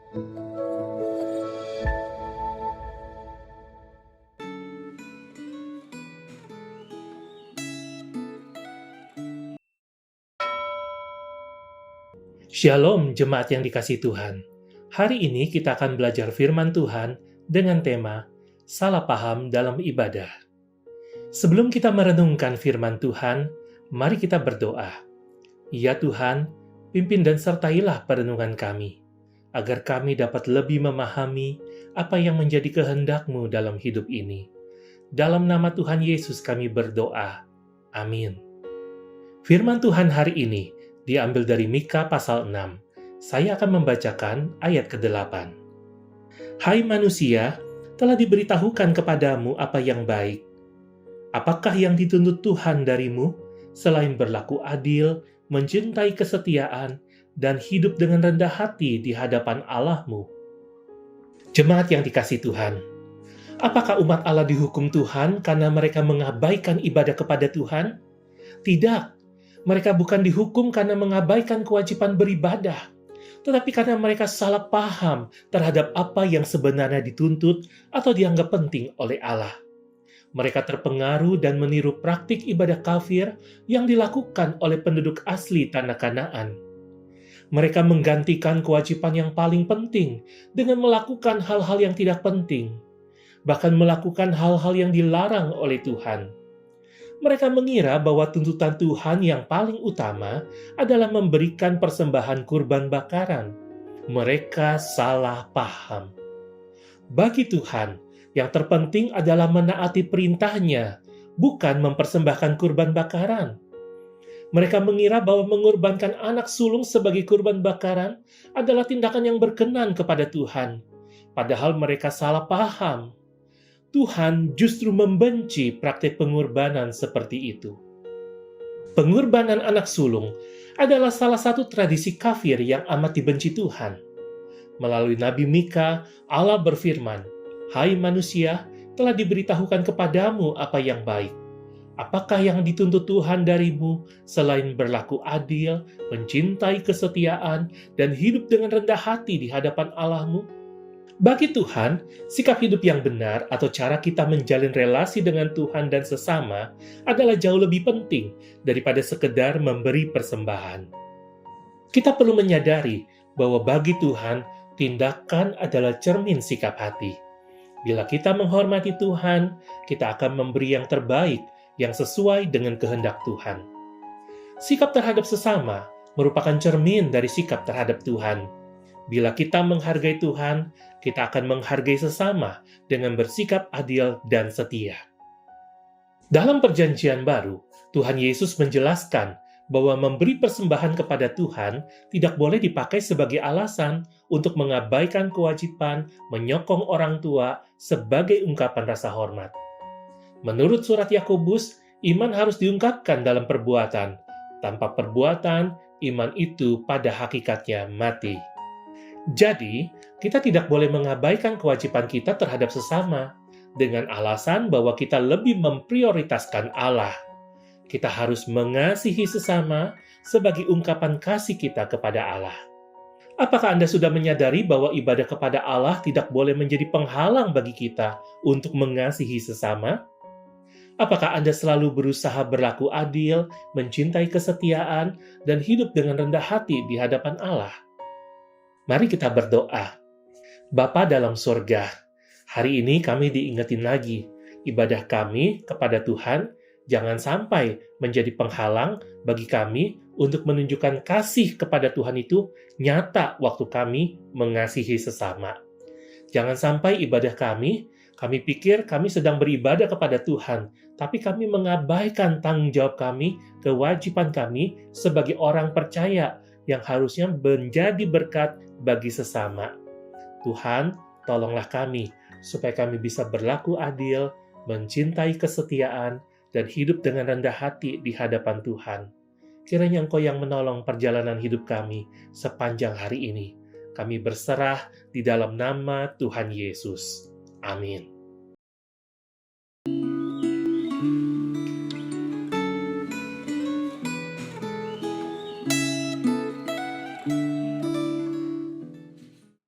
Shalom jemaat yang dikasihi Tuhan. Hari ini kita akan belajar firman Tuhan dengan tema Salah Paham dalam Ibadah. Sebelum kita merenungkan firman Tuhan, mari kita berdoa. Ya Tuhan, pimpin dan sertailah perenungan kami, agar kami dapat lebih memahami apa yang menjadi kehendak-Mu dalam hidup ini. Dalam nama Tuhan Yesus kami berdoa. Amin. Firman Tuhan hari ini diambil dari Mika pasal 6. Saya akan membacakan ayat ke-8. Hai manusia, telah diberitahukan kepadamu apa yang baik. Apakah yang dituntut Tuhan darimu, selain berlaku adil, mencintai kesetiaan, dan hidup dengan rendah hati di hadapan Allah-Mu? Jemaat yang dikasihi Tuhan, apakah umat Allah dihukum Tuhan karena mereka mengabaikan ibadah kepada Tuhan? Tidak. Mereka bukan dihukum karena mengabaikan kewajiban beribadah, tetapi karena mereka salah paham terhadap apa yang sebenarnya dituntut atau dianggap penting oleh Allah. Mereka terpengaruh dan meniru praktik ibadah kafir yang dilakukan oleh penduduk asli tanah Kanaan. Mereka menggantikan kewajiban yang paling penting dengan melakukan hal-hal yang tidak penting, bahkan melakukan hal-hal yang dilarang oleh Tuhan. Mereka mengira bahwa tuntutan Tuhan yang paling utama adalah memberikan persembahan kurban bakaran. Mereka salah paham. Bagi Tuhan, yang terpenting adalah menaati perintah-Nya, bukan mempersembahkan kurban bakaran. Mereka mengira bahwa mengorbankan anak sulung sebagai kurban bakaran adalah tindakan yang berkenan kepada Tuhan. Padahal mereka salah paham. Tuhan justru membenci praktik pengorbanan seperti itu. Pengorbanan anak sulung adalah salah satu tradisi kafir yang amat dibenci Tuhan. Melalui Nabi Mika, Allah berfirman, "Hai manusia, telah diberitahukan kepadamu apa yang baik. Apakah yang dituntut Tuhan darimu selain berlaku adil, mencintai kesetiaan, dan hidup dengan rendah hati di hadapan Allah-Mu?" Bagi Tuhan, sikap hidup yang benar atau cara kita menjalin relasi dengan Tuhan dan sesama adalah jauh lebih penting daripada sekedar memberi persembahan. Kita perlu menyadari bahwa bagi Tuhan, tindakan adalah cermin sikap hati. Bila kita menghormati Tuhan, kita akan memberi yang terbaik yang sesuai dengan kehendak Tuhan. Sikap terhadap sesama merupakan cermin dari sikap terhadap Tuhan. Bila kita menghargai Tuhan, kita akan menghargai sesama dengan bersikap adil dan setia. Dalam Perjanjian Baru, Tuhan Yesus menjelaskan bahwa memberi persembahan kepada Tuhan tidak boleh dipakai sebagai alasan untuk mengabaikan kewajiban menyokong orang tua sebagai ungkapan rasa hormat. Menurut surat Yakobus, iman harus diungkapkan dalam perbuatan. Tanpa perbuatan, iman itu pada hakikatnya mati. Jadi, kita tidak boleh mengabaikan kewajiban kita terhadap sesama dengan alasan bahwa kita lebih memprioritaskan Allah. Kita harus mengasihi sesama sebagai ungkapan kasih kita kepada Allah. Apakah Anda sudah menyadari bahwa ibadah kepada Allah tidak boleh menjadi penghalang bagi kita untuk mengasihi sesama? Apakah Anda selalu berusaha berlaku adil, mencintai kesetiaan, dan hidup dengan rendah hati di hadapan Allah? Mari kita berdoa. Bapa dalam surga, hari ini kami diingetin lagi, ibadah kami kepada Tuhan jangan sampai menjadi penghalang bagi kami untuk menunjukkan kasih kepada Tuhan itu nyata waktu kami mengasihi sesama. Jangan sampai ibadah kami pikir kami sedang beribadah kepada Tuhan, tapi kami mengabaikan tanggung jawab kami, kewajiban kami sebagai orang percaya yang harusnya menjadi berkat bagi sesama. Tuhan, tolonglah kami supaya kami bisa berlaku adil, mencintai kesetiaan, dan hidup dengan rendah hati di hadapan Tuhan. Kiranya Engkau yang menolong perjalanan hidup kami sepanjang hari ini. Kami berserah di dalam nama Tuhan Yesus. Amin.